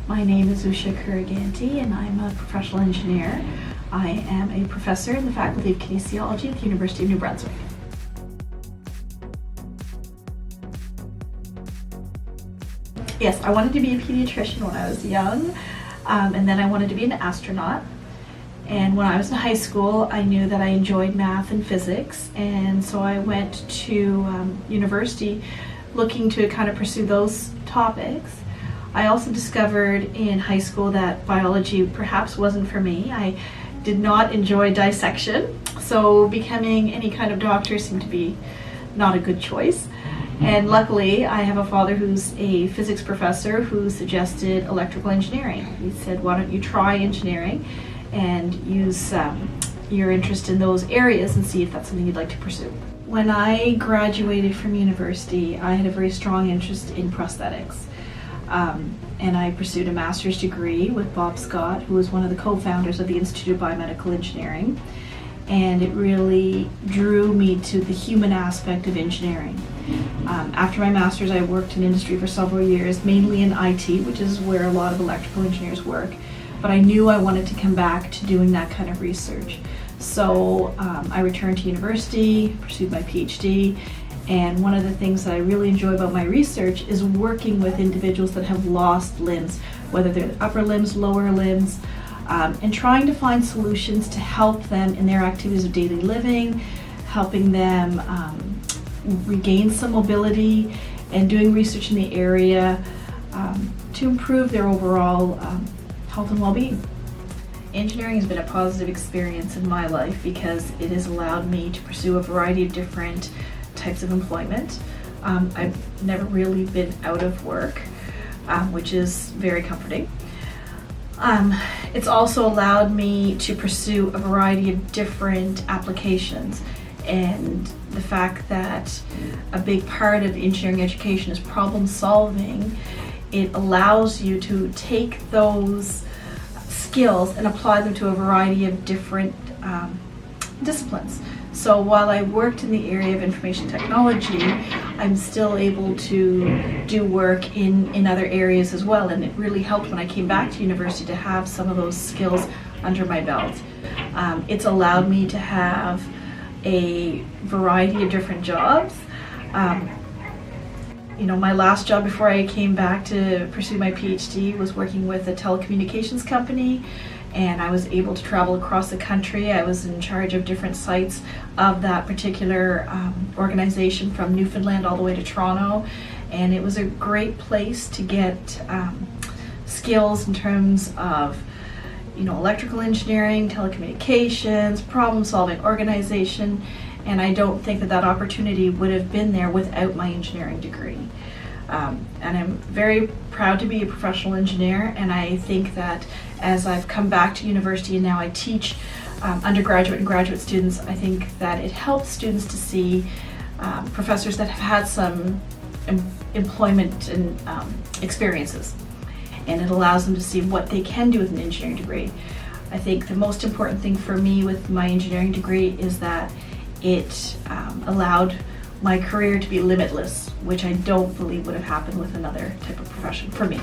My name is Usha Kuruganti and I'm a professional engineer. I am a professor in the Faculty of Kinesiology at the University of New Brunswick. Yes, I wanted to be a pediatrician when I was young, and then I wanted to be an astronaut. And when I was in high school, I knew that I enjoyed math and physics, and so I went to university looking to kind of pursue those topics. I also discovered in high school that biology perhaps wasn't for me. I did not enjoy dissection, so becoming any kind of doctor seemed to be not a good choice. And luckily, I have a father who's a physics professor who suggested electrical engineering. He said, why don't you try engineering and use your interest in those areas and see if that's something you'd like to pursue. When I graduated from university, I had a very strong interest in prosthetics. And I pursued a master's degree with Bob Scott, who was one of the co-founders of the Institute of Biomedical Engineering. And it really drew me to the human aspect of engineering. After my master's, I worked in industry for several years, mainly in IT, which is where a lot of electrical engineers work. But I knew I wanted to come back to doing that kind of research. So I returned to university, pursued my PhD, and one of the things that I really enjoy about my research is working with individuals that have lost limbs, whether they're upper limbs, lower limbs, and trying to find solutions to help them in their activities of daily living, helping them regain some mobility, and doing research in the area to improve their overall health and well-being. Engineering has been a positive experience in my life because it has allowed me to pursue a variety of different types of employment. I've never really been out of work, which is very comforting. It's also allowed me to pursue a variety of different applications, and the fact that a big part of engineering education is problem solving, it allows you to take those skills and apply them to a variety of different disciplines. So while I worked in the area of information technology, I'm still able to do work in other areas as well, and it really helped when I came back to university to have some of those skills under my belt. It's allowed me to have a variety of different jobs. My last job before I came back to pursue my PhD was working with a telecommunications company, and I was able to travel across the country. I was in charge of different sites of that particular organization, from Newfoundland all the way to Toronto, and it was a great place to get skills in terms of electrical engineering, telecommunications, problem solving, organization, and I don't think that opportunity would have been there without my engineering degree. And I'm very proud to be a professional engineer, and I think that as I've come back to university and now I teach undergraduate and graduate students, I think that it helps students to see professors that have had some employment and experiences, and it allows them to see what they can do with an engineering degree. I think the most important thing for me with my engineering degree is that it allowed my career to be limitless, which I don't believe would have happened with another type of profession for me.